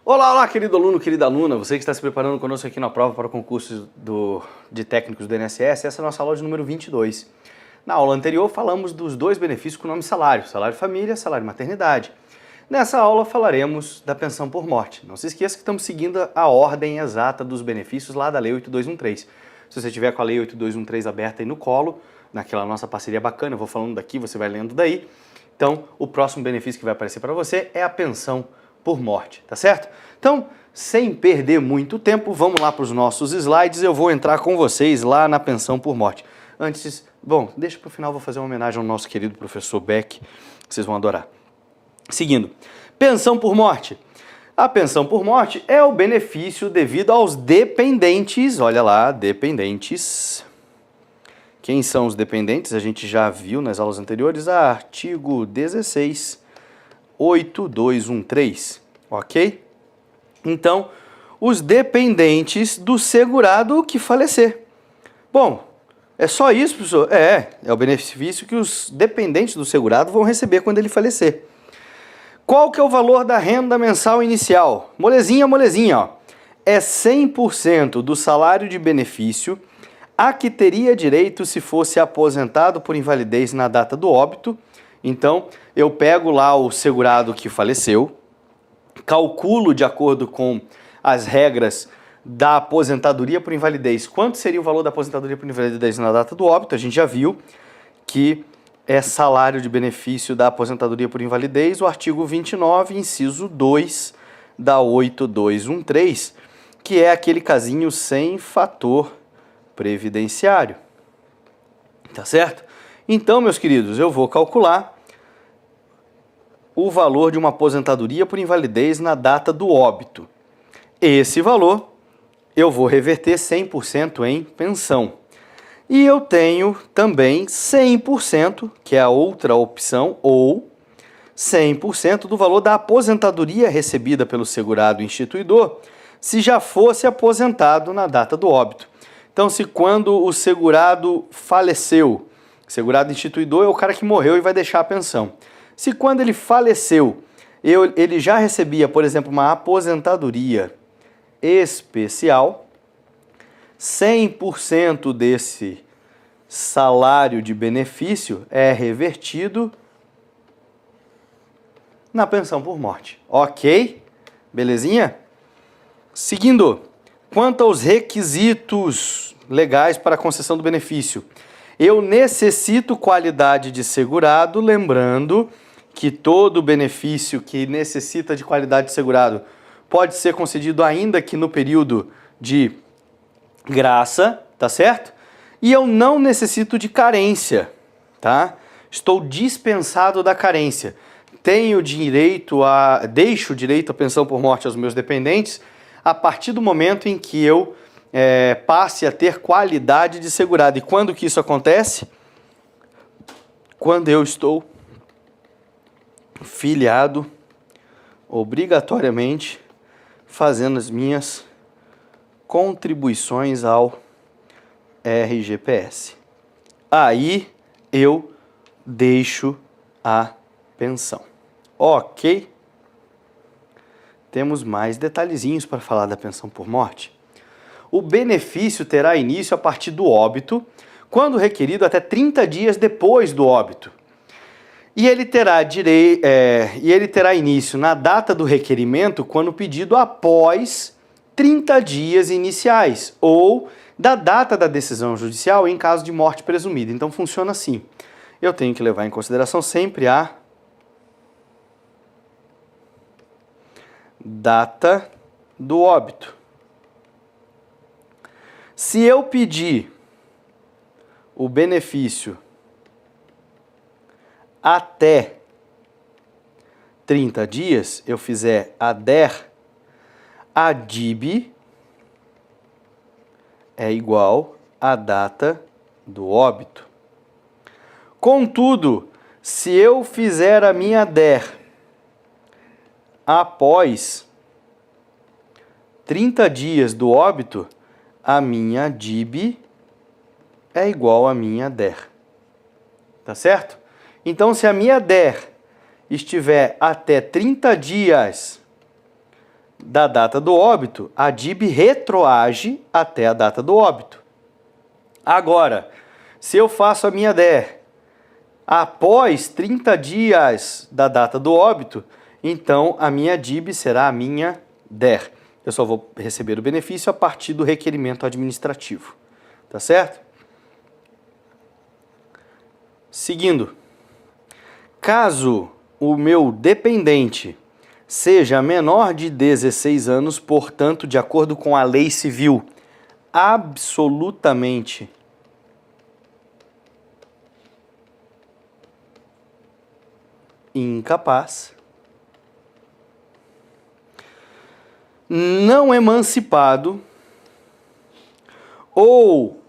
Olá, olá, querido aluno, querida aluna, você que está se preparando conosco aqui na prova para o concurso de técnicos do INSS, essa é a nossa aula de número 22. Na aula anterior falamos dos dois benefícios com o nome salário, salário família, salário maternidade. Nessa aula falaremos da pensão por morte. Não se esqueça que estamos seguindo a ordem exata dos benefícios lá da Lei 8213. Se você tiver com a Lei 8213 aberta aí no colo, naquela nossa parceria bacana, eu vou falando daqui, você vai lendo daí. Então, o próximo benefício que vai aparecer para você é a pensão por morte, tá certo? Então, sem perder muito tempo, vamos lá para os nossos slides, eu vou entrar com vocês lá na pensão por morte. Antes, bom, deixa para o final, vou fazer uma homenagem ao nosso querido professor Beck, que vocês vão adorar. Seguindo, pensão por morte. A pensão por morte é o benefício devido aos dependentes, olha lá, dependentes. Quem são os dependentes? A gente já viu nas aulas anteriores, artigo 16, 8213, ok? Então, os dependentes do segurado que falecer. Bom, é só isso, professor? É o benefício que os dependentes do segurado vão receber quando ele falecer. Qual que é o valor da renda mensal inicial? Molezinha, molezinha, ó. É 100% do salário de benefício a que teria direito se fosse aposentado por invalidez na data do óbito. Então, eu pego lá o segurado que faleceu, calculo de acordo com as regras da aposentadoria por invalidez. Quanto seria o valor da aposentadoria por invalidez na data do óbito? A gente já viu que é salário de benefício da aposentadoria por invalidez, o artigo 29, inciso 2 da 8213, que é aquele casinho sem fator previdenciário. Tá certo? Então, meus queridos, eu vou calcular o valor de uma aposentadoria por invalidez na data do óbito. Esse valor eu vou reverter 100% em pensão. E eu tenho também 100%, que é a outra opção, ou 100% do valor da aposentadoria recebida pelo segurado instituidor, se já fosse aposentado na data do óbito. Então, se quando o segurado faleceu, segurado instituidor é o cara que morreu e vai deixar a pensão. Se quando ele faleceu, ele já recebia, por exemplo, uma aposentadoria especial, 100% desse salário de benefício é revertido na pensão por morte. Ok? Belezinha? Seguindo, quanto aos requisitos legais para a concessão do benefício, eu necessito qualidade de segurado, lembrando que todo benefício que necessita de qualidade de segurado pode ser concedido ainda que no período de graça, tá certo? E eu não necessito de carência, tá? Estou dispensado da carência. Deixo o direito à pensão por morte aos meus dependentes a partir do momento em que eu passe a ter qualidade de segurado. E quando que isso acontece? Quando eu estou filiado obrigatoriamente fazendo as minhas contribuições ao RGPS. Aí eu deixo a pensão. Ok? Temos mais detalhezinhos para falar da pensão por morte. O benefício terá início a partir do óbito, quando requerido até 30 dias depois do óbito. E ele terá início na data do requerimento quando pedido após 30 dias iniciais ou da data da decisão judicial em caso de morte presumida. Então funciona assim. Eu tenho que levar em consideração sempre a data do óbito. Se eu pedir o benefício até 30 dias, eu fizer ADER, a DIB é igual à data do óbito. Contudo, se eu fizer a minha ADER após 30 dias do óbito, a minha DIB é igual à minha ADER. Tá certo? Então, se a minha DER estiver até 30 dias da data do óbito, a DIB retroage até a data do óbito. Agora, se eu faço a minha DER após 30 dias da data do óbito, então a minha DIB será a minha DER. Eu só vou receber o benefício a partir do requerimento administrativo. Tá certo? Seguindo. Caso o meu dependente seja menor de 16 anos, portanto, de acordo com a lei civil, absolutamente incapaz, não emancipado ou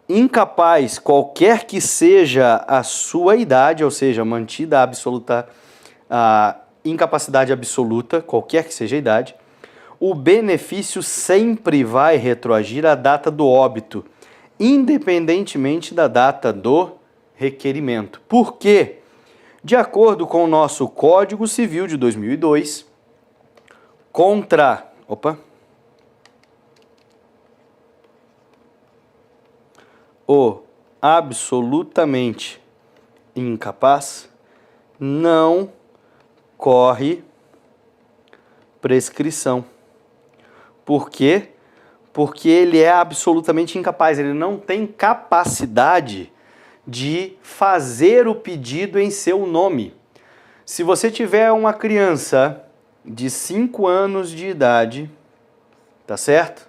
incapaz, qualquer que seja a sua idade, ou seja, mantida a incapacidade absoluta, qualquer que seja a idade, o benefício sempre vai retroagir à data do óbito, independentemente da data do requerimento. Por quê? De acordo com o nosso Código Civil de 2002, o absolutamente incapaz não corre prescrição. Por quê? Porque ele é absolutamente incapaz, ele não tem capacidade de fazer o pedido em seu nome. Se você tiver uma criança de 5 anos de idade, tá certo?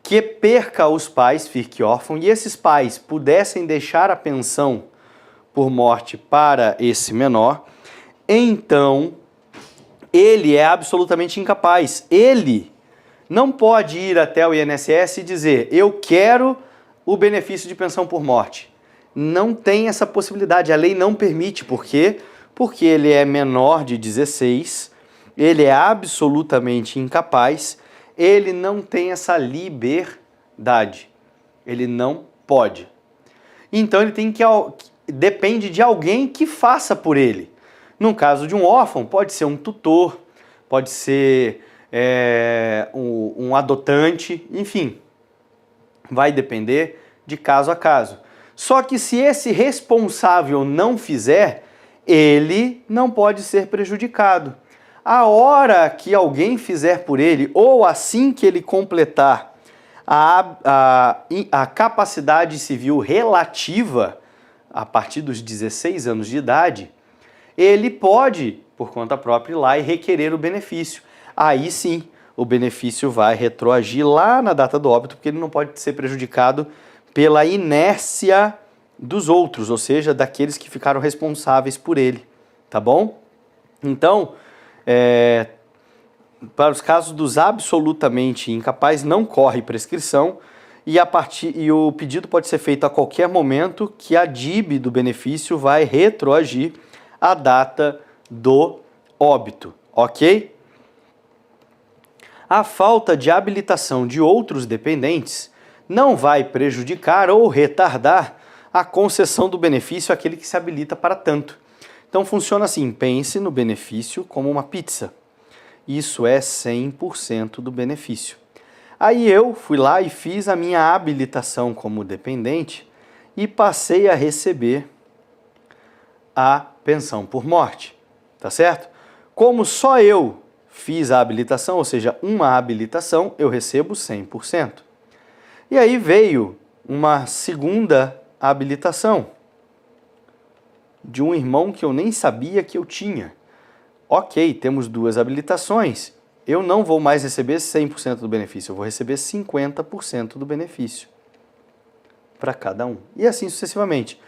Que perca os pais, fique órfão, e esses pais pudessem deixar a pensão por morte para esse menor, então ele é absolutamente incapaz. Ele não pode ir até o INSS e dizer, eu quero o benefício de pensão por morte. Não tem essa possibilidade, a lei não permite. Por quê? Porque ele é menor de 16, ele é absolutamente incapaz, ele não tem essa liberdade, ele não pode. Então ele tem que depende de alguém que faça por ele. No caso de um órfão, pode ser um tutor, pode ser um adotante, enfim, vai depender de caso a caso. Só que se esse responsável não fizer, ele não pode ser prejudicado. A hora que alguém fizer por ele, ou assim que ele completar a capacidade civil relativa, a partir dos 16 anos de idade, ele pode, por conta própria, ir lá e requerer o benefício. Aí sim, o benefício vai retroagir lá na data do óbito, porque ele não pode ser prejudicado pela inércia dos outros, ou seja, daqueles que ficaram responsáveis por ele, tá bom? Então, para os casos dos absolutamente incapazes, não corre prescrição e o pedido pode ser feito a qualquer momento que a DIB do benefício vai retroagir à data do óbito, ok? A falta de habilitação de outros dependentes não vai prejudicar ou retardar a concessão do benefício àquele que se habilita para tanto. Então funciona assim, pense no benefício como uma pizza. Isso é 100% do benefício. Aí eu fui lá e fiz a minha habilitação como dependente e passei a receber a pensão por morte, tá certo? Como só eu fiz a habilitação, ou seja, uma habilitação, eu recebo 100%. E aí veio uma segunda habilitação de um irmão que eu nem sabia que eu tinha. Ok, temos duas habilitações, eu não vou mais receber 100% do benefício, eu vou receber 50% do benefício para cada um. E assim sucessivamente.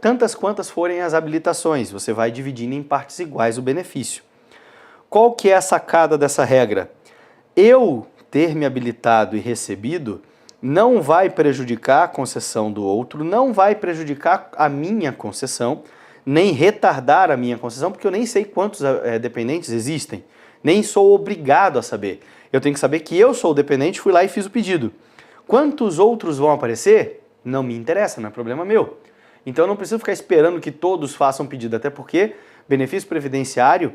Tantas quantas forem as habilitações, você vai dividindo em partes iguais o benefício. Qual que é a sacada dessa regra? Eu ter me habilitado e recebido não vai prejudicar a concessão do outro, não vai prejudicar a minha concessão, nem retardar a minha concessão, porque eu nem sei quantos dependentes existem, nem sou obrigado a saber. Eu tenho que saber que eu sou o dependente, fui lá e fiz o pedido. Quantos outros vão aparecer? Não me interessa, não é problema meu. Então eu não preciso ficar esperando que todos façam pedido, até porque benefício previdenciário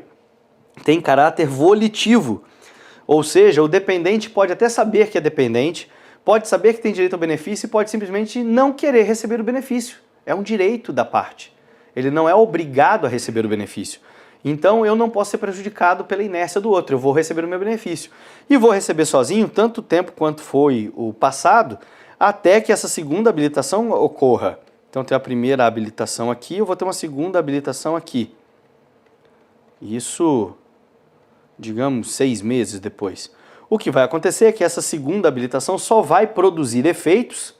tem caráter volitivo, ou seja, o dependente pode até saber que é dependente, pode saber que tem direito ao benefício e pode simplesmente não querer receber o benefício. É um direito da parte. Ele não é obrigado a receber o benefício. Então eu não posso ser prejudicado pela inércia do outro, eu vou receber o meu benefício. E vou receber sozinho tanto tempo quanto foi o passado, até que essa segunda habilitação ocorra. Então tem a primeira habilitação aqui, eu vou ter uma segunda habilitação aqui. Isso, digamos, 6 meses depois. O que vai acontecer é que essa segunda habilitação só vai produzir efeitos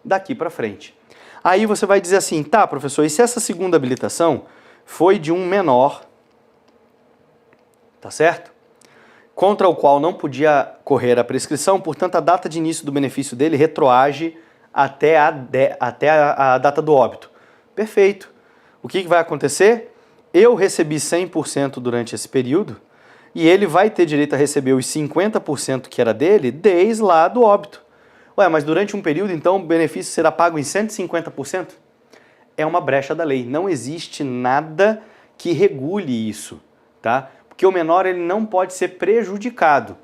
daqui para frente. Aí você vai dizer assim, tá, professor, e se essa segunda habilitação foi de um menor, tá certo? Contra o qual não podia correr a prescrição, portanto a data de início do benefício dele retroage até a data do óbito. Perfeito. O que vai acontecer? Eu recebi 100% durante esse período e ele vai ter direito a receber os 50% que era dele desde lá do óbito. Ué, mas durante um período, então, o benefício será pago em 150%? É uma brecha da lei. Não existe nada que regule isso, tá? Porque o menor ele não pode ser prejudicado.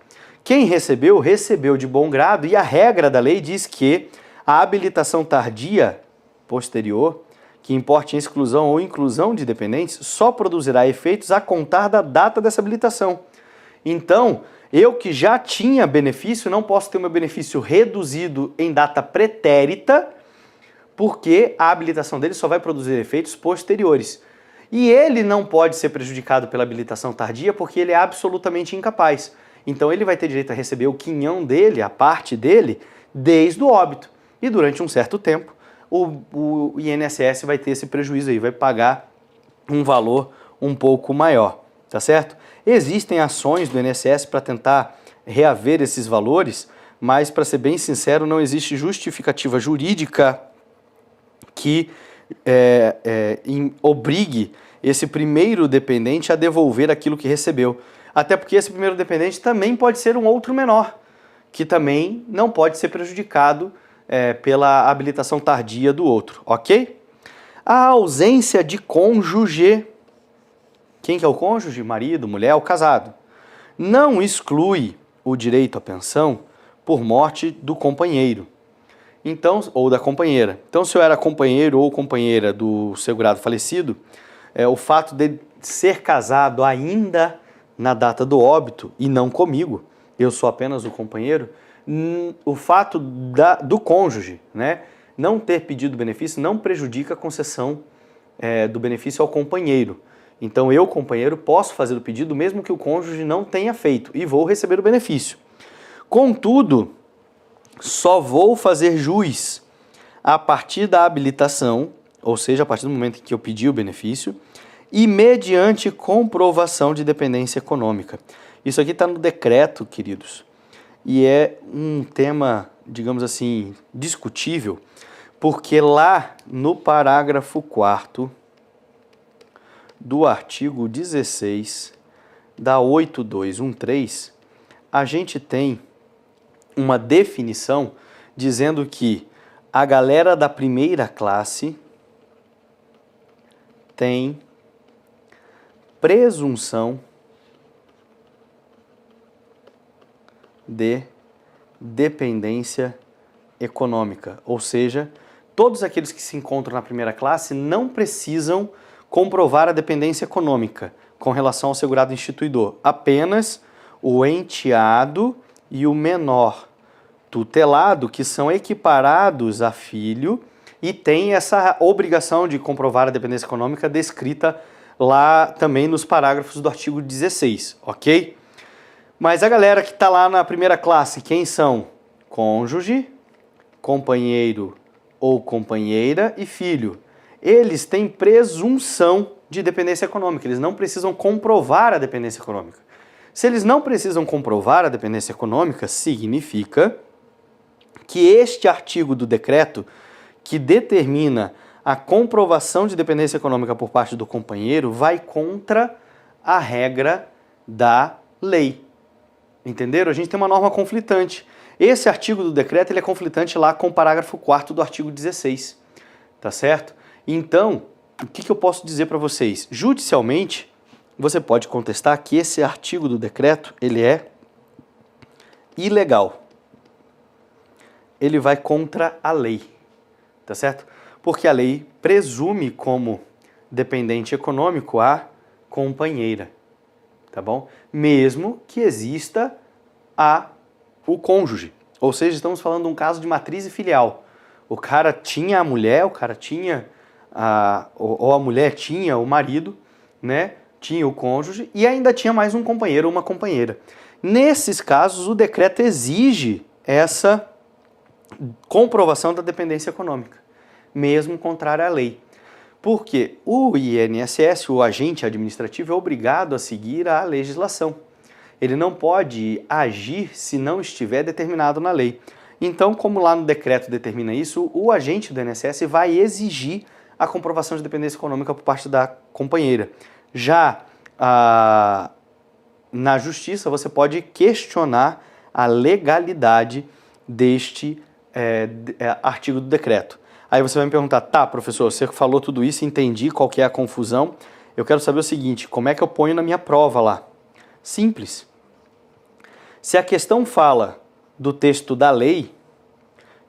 Quem recebeu, recebeu de bom grado e a regra da lei diz que a habilitação tardia, posterior, que importe em exclusão ou inclusão de dependentes, só produzirá efeitos a contar da data dessa habilitação. Então, eu que já tinha benefício, não posso ter o meu benefício reduzido em data pretérita, porque a habilitação dele só vai produzir efeitos posteriores. E ele não pode ser prejudicado pela habilitação tardia porque ele é absolutamente incapaz. Então ele vai ter direito a receber o quinhão dele, a parte dele, desde o óbito. E durante um certo tempo, o INSS vai ter esse prejuízo aí, vai pagar um valor um pouco maior, tá certo? Existem ações do INSS para tentar reaver esses valores, mas, para ser bem sincero, não existe justificativa jurídica que obrigue esse primeiro dependente a devolver aquilo que recebeu. Até porque esse primeiro dependente também pode ser um outro menor, que também não pode ser prejudicado pela habilitação tardia do outro, ok? A ausência de cônjuge, quem que é o cônjuge? Marido, mulher, o casado. Não exclui o direito à pensão por morte do companheiro. Então, ou da companheira. Então, se eu era companheiro ou companheira do segurado falecido, o fato de ser casado ainda na data do óbito e não comigo, eu sou apenas o companheiro, o fato do cônjuge, né, não ter pedido benefício não prejudica a concessão do benefício ao companheiro. Então, eu, companheiro, posso fazer o pedido mesmo que o cônjuge não tenha feito e vou receber o benefício. Contudo, só vou fazer jus a partir da habilitação, ou seja, a partir do momento em que eu pedi o benefício, e mediante comprovação de dependência econômica. Isso aqui está no decreto, queridos, e é um tema, digamos assim, discutível, porque lá no parágrafo 4º do artigo 16 da 8213, a gente tem uma definição dizendo que a galera da primeira classe tem presunção de dependência econômica, ou seja, todos aqueles que se encontram na primeira classe não precisam comprovar a dependência econômica com relação ao segurado instituidor, apenas o enteado e o menor tutelado, que são equiparados a filho e tem essa obrigação de comprovar a dependência econômica descrita lá também nos parágrafos do artigo 16, ok? Mas a galera que está lá na primeira classe, quem são? Cônjuge, companheiro ou companheira e filho. Eles têm presunção de dependência econômica, eles não precisam comprovar a dependência econômica. Se eles não precisam comprovar a dependência econômica, significa que este artigo do decreto que determina a comprovação de dependência econômica por parte do companheiro vai contra a regra da lei. Entenderam? A gente tem uma norma conflitante. Esse artigo do decreto ele é conflitante lá com o parágrafo 4º do artigo 16. Tá certo? Então, o que eu posso dizer para vocês? Judicialmente, você pode contestar que esse artigo do decreto, ele é ilegal. Ele vai contra a lei, tá certo? Porque a lei presume como dependente econômico a companheira, tá bom? Mesmo que exista o cônjuge. Ou seja, estamos falando de um caso de matriz e filial. O cara tinha a mulher, o cara tinha ou a mulher tinha o marido, né? Tinha o cônjuge e ainda tinha mais um companheiro ou uma companheira. Nesses casos, o decreto exige essa comprovação da dependência econômica, mesmo contrária à lei. Porque o INSS, o agente administrativo, é obrigado a seguir a legislação. Ele não pode agir se não estiver determinado na lei. Então, como lá no decreto determina isso, o agente do INSS vai exigir a comprovação de dependência econômica por parte da companheira. Já na justiça, você pode questionar a legalidade deste artigo do decreto. Aí você vai me perguntar, tá, professor, você falou tudo isso, entendi qual que é a confusão. Eu quero saber o seguinte, como é que eu ponho na minha prova lá? Simples. Se a questão fala do texto da lei,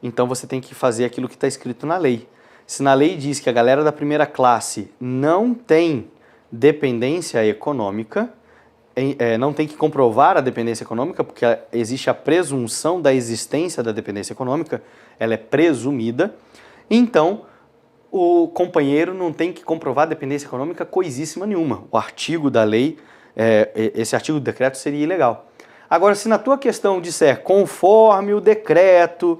então você tem que fazer aquilo que está escrito na lei. Se na lei diz que a galera da primeira classe não tem dependência econômica, não tem que comprovar a dependência econômica, porque existe a presunção da existência da dependência econômica, ela é presumida, então o companheiro não tem que comprovar a dependência econômica coisíssima nenhuma. O artigo da lei, esse artigo do decreto seria ilegal. Agora, se na tua questão disser conforme o decreto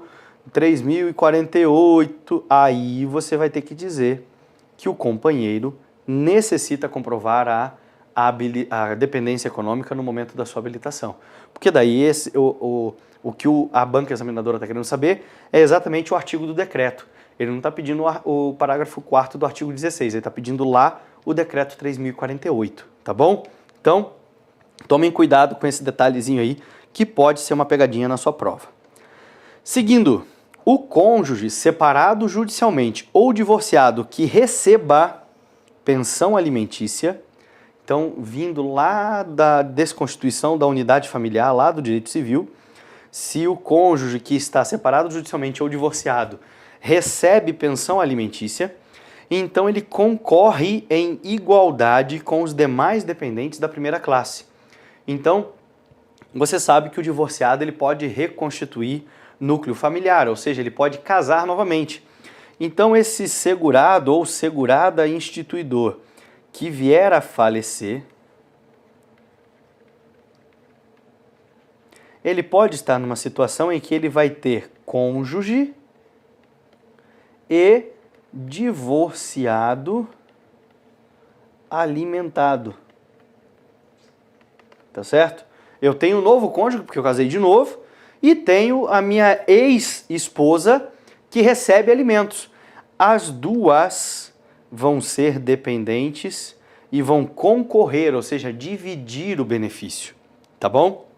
3048, aí você vai ter que dizer que o companheiro necessita comprovar a dependência econômica no momento da sua habilitação. Porque daí o que a banca examinadora está querendo saber é exatamente o artigo do decreto. Ele não está pedindo o parágrafo 4º do artigo 16, ele está pedindo lá o decreto 3048, tá bom? Então, tomem cuidado com esse detalhezinho aí, que pode ser uma pegadinha na sua prova. Seguindo, o cônjuge separado judicialmente ou divorciado que receba pensão alimentícia, então vindo lá da desconstituição da unidade familiar, lá do direito civil, se o cônjuge que está separado judicialmente ou divorciado recebe pensão alimentícia, então ele concorre em igualdade com os demais dependentes da primeira classe. Então, você sabe que o divorciado ele pode reconstituir núcleo familiar, ou seja, ele pode casar novamente. Então, esse segurado ou segurada instituidor que vier a falecer, ele pode estar numa situação em que ele vai ter cônjuge e divorciado alimentado. Tá certo? Eu tenho um novo cônjuge, porque eu casei de novo, e tenho a minha ex-esposa que recebe alimentos. As duas vão ser dependentes e vão concorrer, ou seja, dividir o benefício. Tá bom?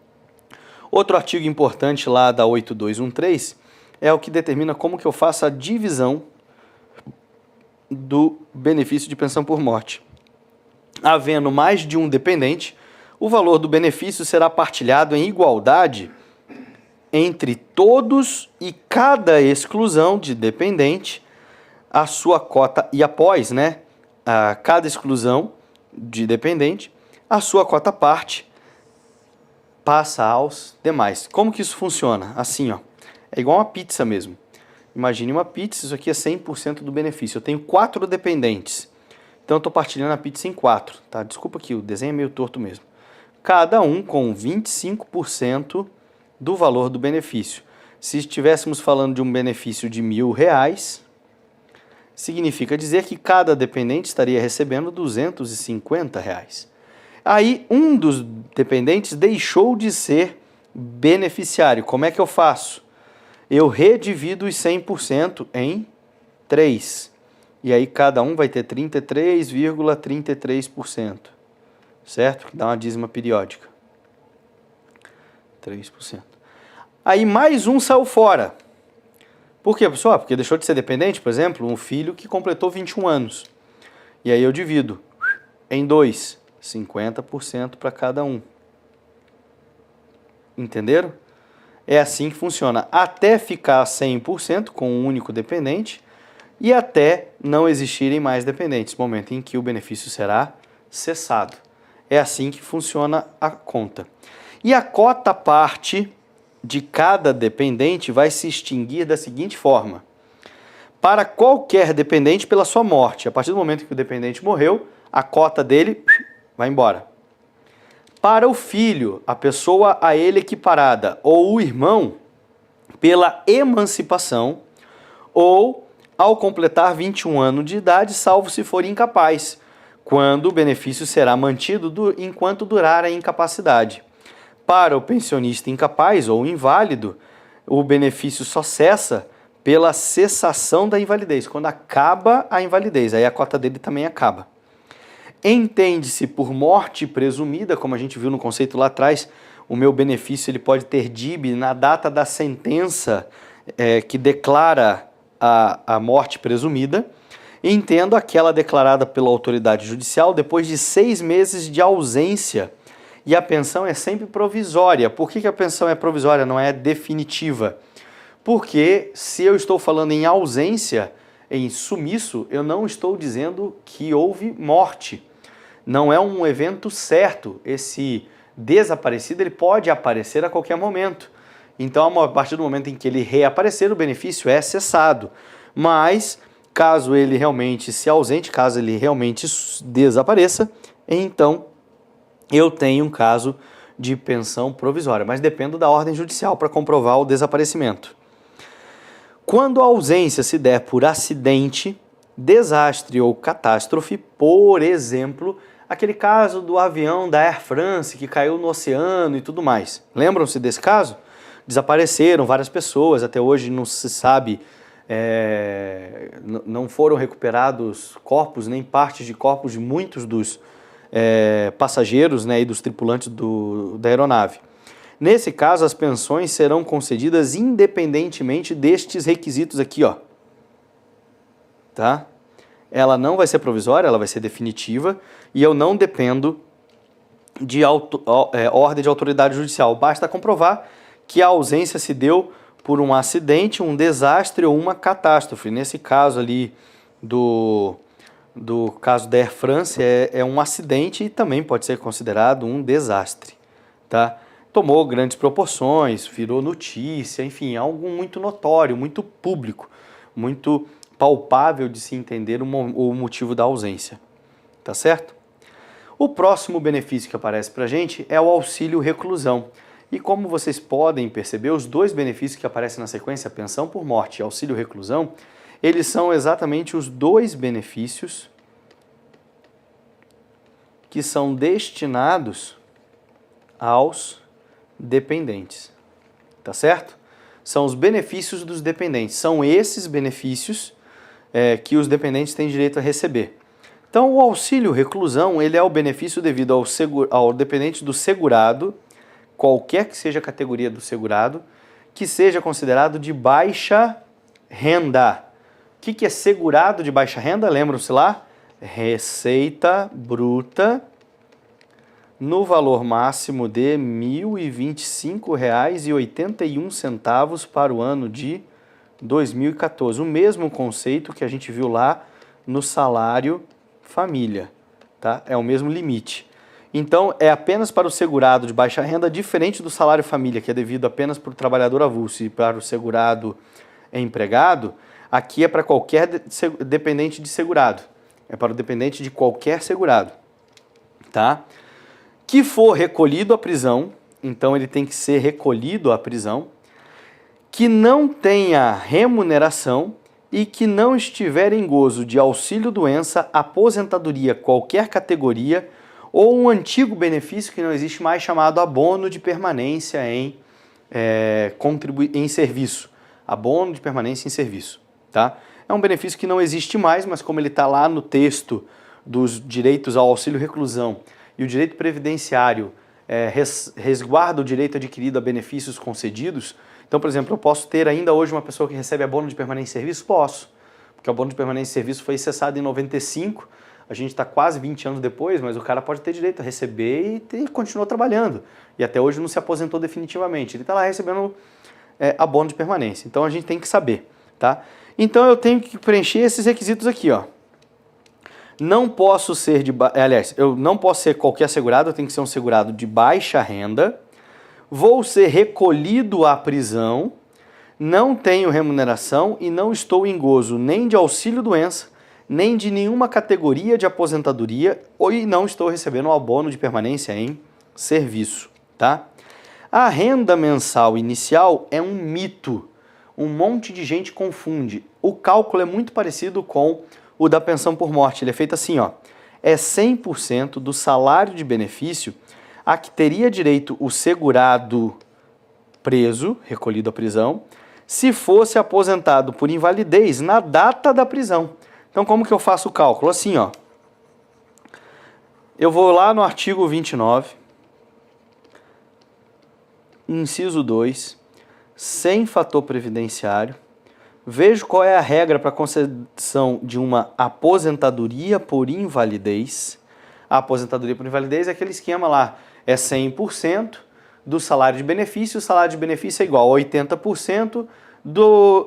Outro artigo importante lá da 8213 é o que determina como que eu faço a divisão do benefício de pensão por morte. Havendo mais de um dependente, o valor do benefício será partilhado em igualdade entre todos e cada exclusão de dependente, a sua cota, e após, a cada exclusão de dependente, a sua cota parte passa aos demais. Como que isso funciona? Assim, ó, é igual uma pizza mesmo. Imagine uma pizza, isso aqui é 100% do benefício. Eu tenho 4 dependentes, então eu estou partilhando a pizza em 4. Tá? Desculpa aqui, o desenho é meio torto mesmo. Cada um com 25% do valor do benefício. Se estivéssemos falando de um benefício de R$1.000, significa dizer que cada dependente estaria recebendo R$250. Aí um dos dependentes deixou de ser beneficiário. Como é que eu faço? Eu redivido os 100% em 3. E aí cada um vai ter 33,33%. Certo? Que dá uma dízima periódica. 3%. Aí mais um saiu fora. Por quê, pessoal? Porque deixou de ser dependente, por exemplo, um filho que completou 21 anos. E aí eu divido em 2. 50% para cada um. Entenderam? É assim que funciona, até ficar 100% com um único dependente e até não existirem mais dependentes, momento em que o benefício será cessado. É assim que funciona a conta. E a cota parte de cada dependente vai se extinguir da seguinte forma: para qualquer dependente pela sua morte. A partir do momento que o dependente morreu, a cota dele vai embora. Para o filho, a pessoa a ele equiparada, ou o irmão, pela emancipação, ou ao completar 21 anos de idade, salvo se for incapaz, quando o benefício será mantido enquanto durar a incapacidade. Para o pensionista incapaz ou inválido, o benefício só cessa pela cessação da invalidez, quando acaba a invalidez, aí a cota dele também acaba. Entende-se por morte presumida, como a gente viu no conceito lá atrás, o meu benefício ele pode ter DIB na data da sentença que declara a morte presumida, entendo aquela declarada pela autoridade judicial depois de 6 meses de ausência. E a pensão é sempre provisória. Por que a pensão é provisória, não é definitiva? Porque se eu estou falando em ausência, em sumiço, eu não estou dizendo que houve morte. Não é um evento certo. Esse desaparecido ele pode aparecer a qualquer momento. Então, a partir do momento em que ele reaparecer, o benefício é cessado. Mas, caso ele realmente se ausente, caso ele realmente desapareça, então eu tenho um caso de pensão provisória. Mas dependo da ordem judicial para comprovar o desaparecimento. Quando a ausência se der por acidente, desastre ou catástrofe, por exemplo, aquele caso do avião da Air France que caiu no oceano e tudo mais. Lembram-se desse caso? Desapareceram várias pessoas, até hoje não se sabe, não foram recuperados corpos, nem partes de corpos de muitos dos passageiros, né, e dos tripulantes da aeronave. Nesse caso, as pensões serão concedidas independentemente destes requisitos aqui, ó. Tá? Ela não vai ser provisória, ela vai ser definitiva e eu não dependo de ordem de autoridade judicial. Basta comprovar que a ausência se deu por um acidente, um desastre ou uma catástrofe. Nesse caso ali do caso da Air France é um acidente e também pode ser considerado um desastre, tá? Tomou grandes proporções, virou notícia, enfim, algo muito notório, muito público, muito palpável de se entender o motivo da ausência, tá certo? O próximo benefício que aparece para a gente é o auxílio reclusão. E como vocês podem perceber, os dois benefícios que aparecem na sequência, pensão por morte e auxílio reclusão, eles são exatamente os dois benefícios que são destinados aos dependentes, tá certo? São os benefícios dos dependentes, são esses benefícios que os dependentes têm direito a receber. Então, o auxílio reclusão, ele é o benefício devido ao dependente do segurado, qualquer que seja a categoria do segurado, que seja considerado de baixa renda. O que é segurado de baixa renda? Lembram-se lá? Receita bruta no valor máximo de R$ 1.025,81 para o ano de 2014. O mesmo conceito que a gente viu lá no salário família, tá? É o mesmo limite. Então, é apenas para o segurado de baixa renda, diferente do salário família, que é devido apenas para o trabalhador avulso e para o segurado empregado, aqui é para qualquer dependente de segurado. É para o dependente de qualquer segurado, tá? Que for recolhido à prisão, então ele tem que ser recolhido à prisão, que não tenha remuneração e que não estiver em gozo de auxílio-doença, aposentadoria, qualquer categoria, ou um antigo benefício que não existe mais, chamado abono de permanência em serviço. Abono de permanência em serviço, tá? É um benefício que não existe mais, mas como ele está lá no texto dos direitos ao auxílio reclusão e o direito previdenciário resguarda o direito adquirido a benefícios concedidos. Então, por exemplo, eu posso ter ainda hoje uma pessoa que recebe abono de permanência em serviço? Posso, porque o abono de permanência em serviço foi cessado em 95, a gente está quase 20 anos depois, mas o cara pode ter direito a receber e continuou trabalhando. E até hoje não se aposentou definitivamente. Ele está lá recebendo abono de permanência. Então a gente tem que saber, tá? Então eu tenho que preencher esses requisitos aqui, ó. Não posso ser eu não posso ser qualquer segurado, eu tenho que ser um segurado de baixa renda. Vou ser recolhido à prisão. Não tenho remuneração e não estou em gozo nem de auxílio-doença, nem de nenhuma categoria de aposentadoria e não estou recebendo um abono de permanência em serviço, tá? A renda mensal inicial é um mito. Um monte de gente confunde. O cálculo é muito parecido com o da pensão por morte. Ele é feito assim, ó. É 100% do salário de benefício a que teria direito o segurado preso, recolhido à prisão, se fosse aposentado por invalidez na data da prisão. Então, como que eu faço o cálculo? Assim, ó. Eu vou lá no artigo 29, inciso 2, sem fator previdenciário, vejo qual é a regra para concessão de uma aposentadoria por invalidez. A aposentadoria por invalidez é aquele esquema lá, é 100% do salário de benefício, o salário de benefício é igual a 80%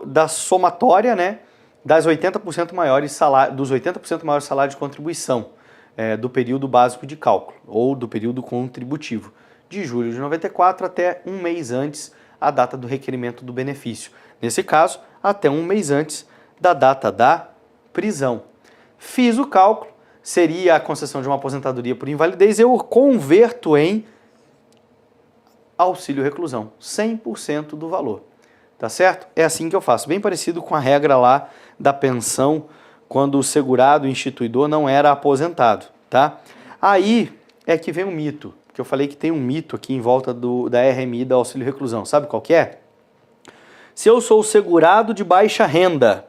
da somatória, né, das 80% maiores dos 80% maiores salários de contribuição do período básico de cálculo, ou do período contributivo, de julho de 94 até um mês antes a data do requerimento do benefício. Nesse caso, até um mês antes da data da prisão. Fiz o cálculo, seria a concessão de uma aposentadoria por invalidez, eu converto em auxílio reclusão, 100% do valor. Tá certo? É assim que eu faço, bem parecido com a regra lá da pensão quando o segurado, o instituidor, não era aposentado, tá? Aí é que vem um mito, que eu falei que tem um mito aqui em volta da RMI, da auxílio reclusão. Sabe qual que é? Se eu sou segurado de baixa renda,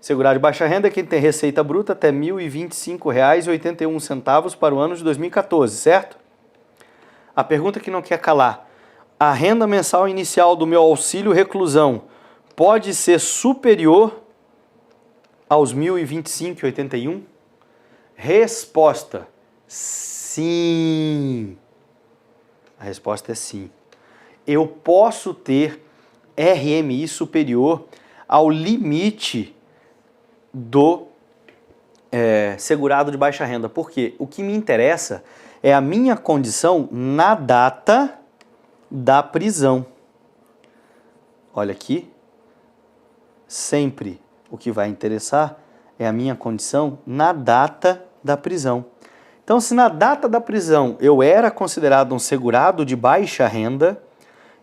segurado de baixa renda é quem tem receita bruta até R$ 1.025,81 para o ano de 2014, certo? A pergunta que não quer calar: a renda mensal inicial do meu auxílio reclusão pode ser superior aos R$ 1.025,81? Resposta: sim. A resposta é sim. Eu posso ter RMI superior ao limite do segurado de baixa renda. Porque o que me interessa é a minha condição na data da prisão. Olha aqui, sempre o que vai interessar é a minha condição na data da prisão. Então, se na data da prisão eu era considerado um segurado de baixa renda,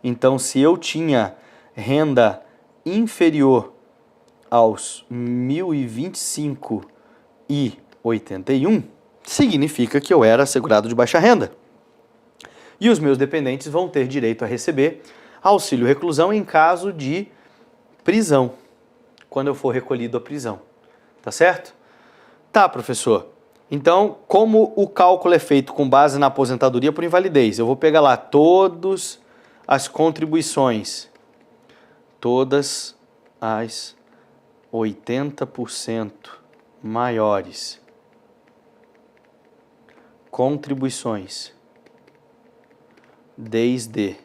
então se eu tinha renda inferior aos R$ 1.025,81, significa que eu era segurado de baixa renda. E os meus dependentes vão ter direito a receber auxílio reclusão em caso de prisão, quando eu for recolhido à prisão. Tá certo? Tá, professor. Então, como o cálculo é feito com base na aposentadoria por invalidez, eu vou pegar lá todas as contribuições, todas as 80% maiores contribuições desde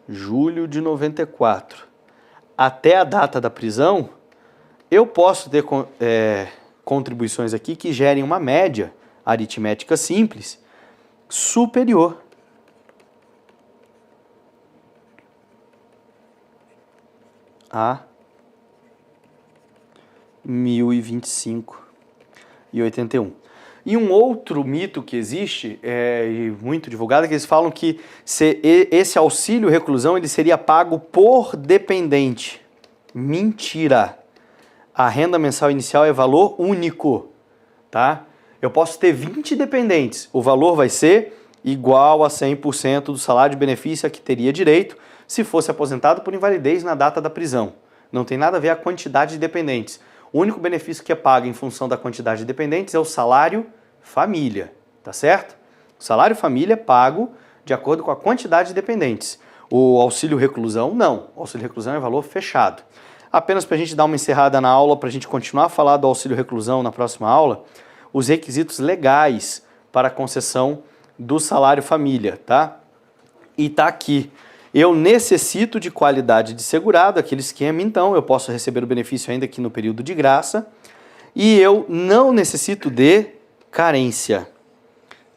julho de 94 até a data da prisão, eu posso ter contribuições aqui que gerem uma média aritmética simples superior a 1.025,81. E um outro mito que existe, muito divulgado, é que eles falam que esse auxílio reclusão ele seria pago por dependente. Mentira! A renda mensal inicial é valor único, tá? Eu posso ter 20 dependentes, o valor vai ser igual a 100% do salário de benefício a que teria direito se fosse aposentado por invalidez na data da prisão. Não tem nada a ver a quantidade de dependentes. O único benefício que é pago em função da quantidade de dependentes é o salário família, tá certo? O salário família é pago de acordo com a quantidade de dependentes. O auxílio reclusão, não. O auxílio reclusão é valor fechado. apenas para a gente dar uma encerrada na aula, para a gente continuar a falar do auxílio reclusão na próxima aula, os requisitos legais para a concessão do salário família, tá? E tá aqui. Eu necessito de qualidade de segurado, aquele esquema, então eu posso receber o benefício ainda aqui no período de graça. E eu não necessito de carência.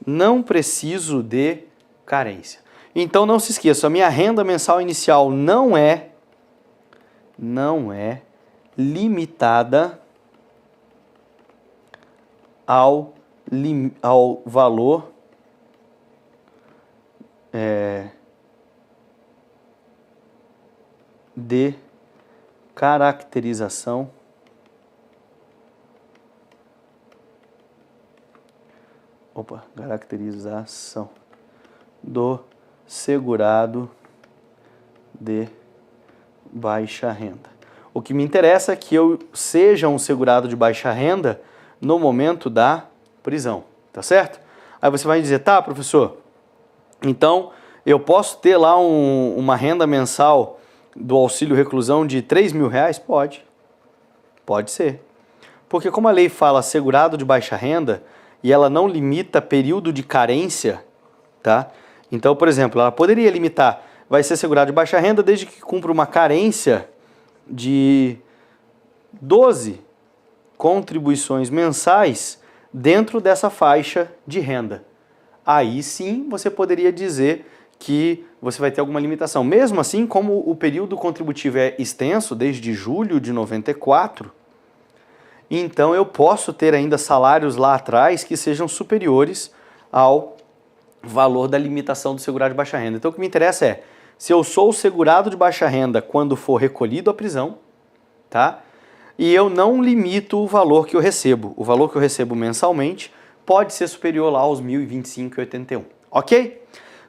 Não preciso de carência. Então não se esqueça, a minha renda mensal inicial não é limitada ao valor de caracterização do segurado de baixa renda. O que me interessa é que eu seja um segurado de baixa renda no momento da prisão, tá certo? Aí você vai dizer, tá, professor, então eu posso ter lá uma renda mensal do auxílio reclusão de R$3.000? Pode ser. Porque como a lei fala segurado de baixa renda e ela não limita período de carência, tá? Então, por exemplo, ela poderia limitar, vai ser segurado de baixa renda desde que cumpra uma carência de 12 contribuições mensais dentro dessa faixa de renda. Aí sim você poderia dizer que você vai ter alguma limitação. Mesmo assim, como o período contributivo é extenso, desde julho de 94, então eu posso ter ainda salários lá atrás que sejam superiores ao valor da limitação do segurado de baixa renda. Então o que me interessa é, se eu sou segurado de baixa renda quando for recolhido à prisão, tá? E eu não limito o valor que eu recebo. O valor que eu recebo mensalmente pode ser superior lá aos R$ 1.025,81, ok?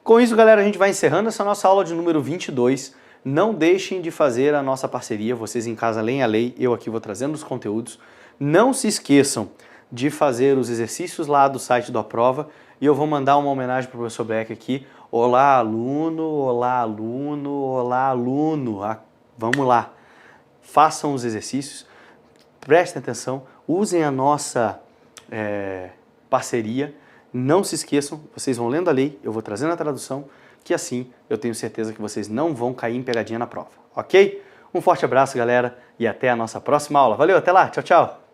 Com isso, galera, a gente vai encerrando essa nossa aula de número 22. Não deixem de fazer a nossa parceria, vocês em casa leem a lei, eu aqui vou trazendo os conteúdos. Não se esqueçam de fazer os exercícios lá do site do Aprova e eu vou mandar uma homenagem para o professor Beck aqui. Olá, aluno, olá, aluno, olá, aluno. Vamos lá, façam os exercícios, prestem atenção, usem a nossa parceria. Não se esqueçam, vocês vão lendo a lei, eu vou trazendo a tradução, que assim eu tenho certeza que vocês não vão cair em pegadinha na prova, ok? Um forte abraço, galera, e até a nossa próxima aula. Valeu, até lá, tchau, tchau!